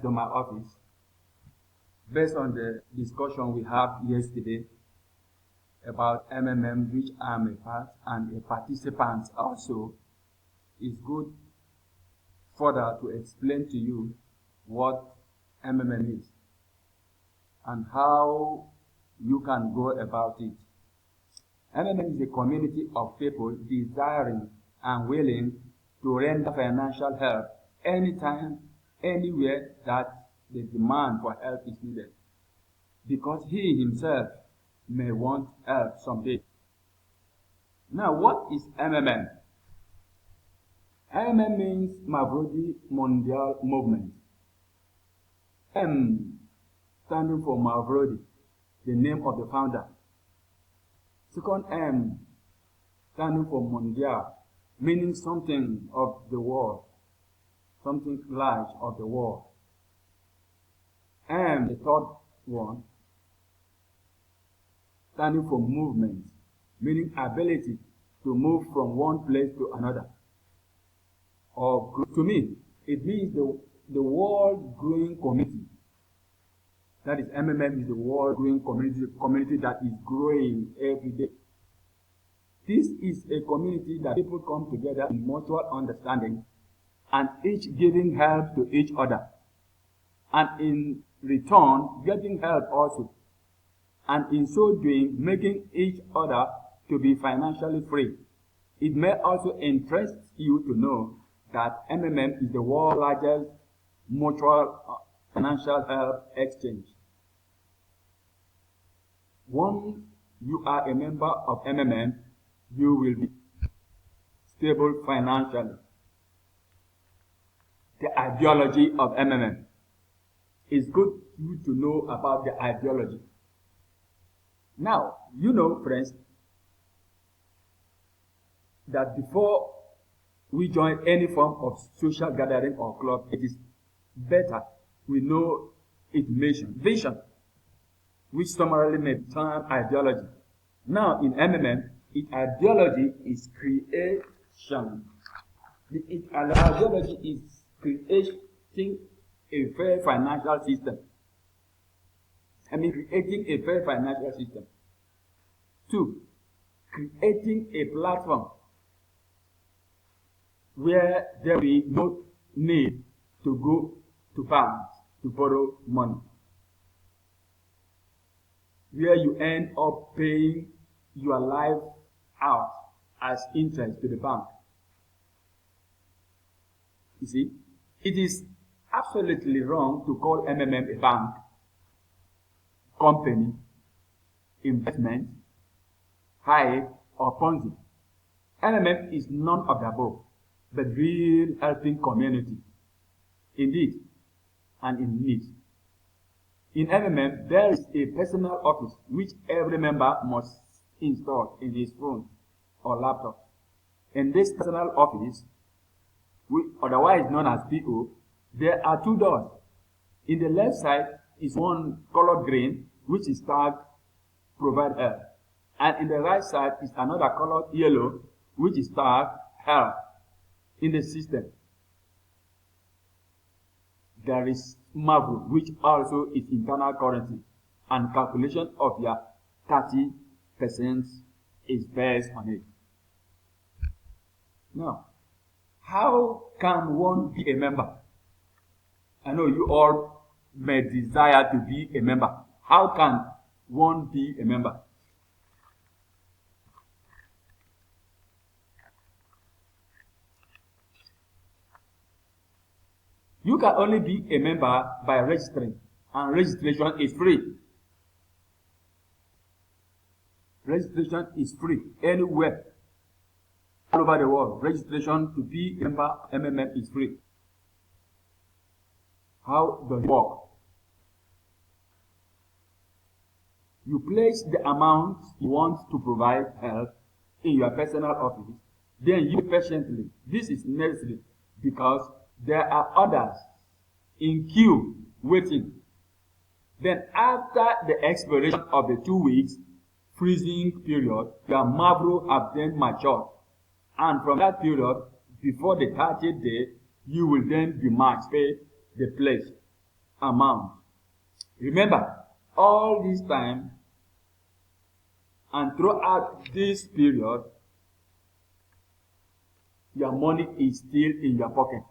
to my office based on the discussion we had yesterday about MMM, which I'm a part and a participant also. It's good further to explain to you what MMM is and how you can go about it. MMM is a community of people desiring and willing to render financial help anytime, anywhere that the demand for help is needed, because he himself may want help someday. Now, what is MMM? MMM means Mavrodi Mondial Movement. M standing for Mavrodi, the name of the founder. Second M standing for Mondial, meaning something of the world, something large of the world. M, the third one, standing for movement, meaning ability to move from one place to another. Or to me, it means the world growing community. That is, MMM is the world growing community that is growing every day. This is a community that people come together in mutual understanding and each giving help to each other, and in return getting help also, and in so doing making each other to be financially free. It may also interest you to know that MMM is the world's largest mutual financial help exchange. Once you are a member of MMM, you will be stable financially. The ideology of MMM. It's good you to know about the ideology. Now, you know, friends, that before we join any form of social gathering or club, it is better we know its mission, vision, which summarily may be termed ideology. Now, in MMM, its ideology is creation. Its ideology is creating a fair financial system. Creating a fair financial system. 2, creating a platform where there will be no need to go to banks to borrow money, where you end up paying your life out as interest to the bank. You see, it is absolutely wrong to call MMM a bank, company, investment, hype, or Ponzi. MMM is none of the above, but real helping community, indeed, and in need. In MMM, there is a personal office which every member must install in his phone or laptop. In this personal office, otherwise known as PO, there are 2 doors. In the left side is one colored green, which is tagged Provide Help. And in the right side is another colored yellow, which is tagged Help in the system. There is Mavro, which also is internal currency, and calculation of your 30% is based on it. Now, how can one be a member? I know you all may desire to be a member. How can one be a member? You can only be a member by registering, and registration is free. Registration is free anywhere, all over the world. Registration to be a member of MMM is free. How does it work? You place the amount you want to provide help in your personal office, then you patiently. This is necessary because there are others in queue waiting. Then after the expiration of the 2 weeks freezing period, your Mavro have then matured. And from that period, before the 30th day, you will then be matched, pay the pledge. amount. Remember, all this time and throughout this period, your money is still in your pocket.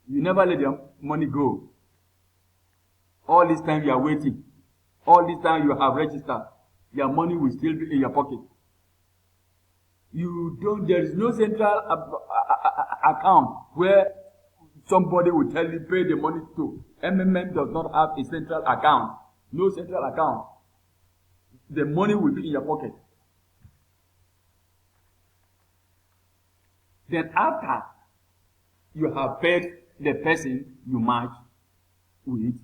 You never let your money go. All this time you are waiting. All this time you have registered. Your money will still be in your pocket. There is no central account where somebody will tell you pay the money to. MMM does not have a central account. No central account. The money will be in your pocket. Then after you have paid the person you match with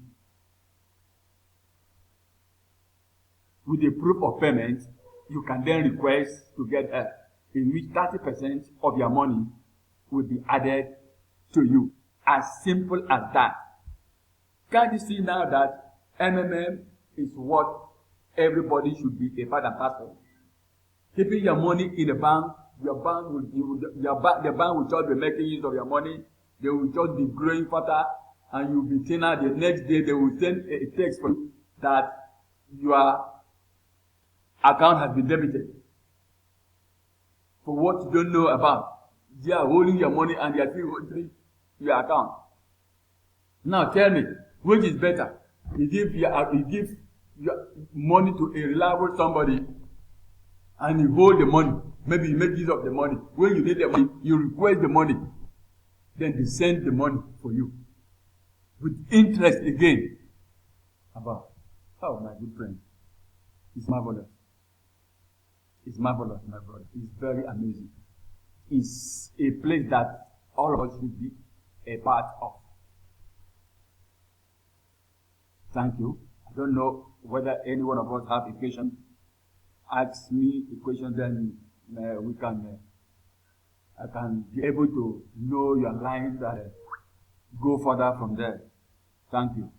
the proof of payment, you can then request to get help, in which 30% of your money will be added to you. As simple as that. Can't you see now that MMM is what everybody should be a part and parcel? Keeping your money in the bank, the bank will just be making use of your money. They will just be growing further, and you'll be thinner. The next day, they will send a text for you that your account has been debited for what you don't know about. They are holding your money and they are still holding your account. Now tell me, which is better? You give your money to a reliable somebody and you hold the money. Maybe you make use of the money. When you need the money, you request the money. Then they send the money for you. With interest again. About how, my good friend. It's marvelous. It's marvelous, my brother. It's very amazing. It's a place that all of us should be a part of. Thank you. I don't know whether any one of us have a question. Ask me a question, then I can be able to know your lines and go further from there. Thank you.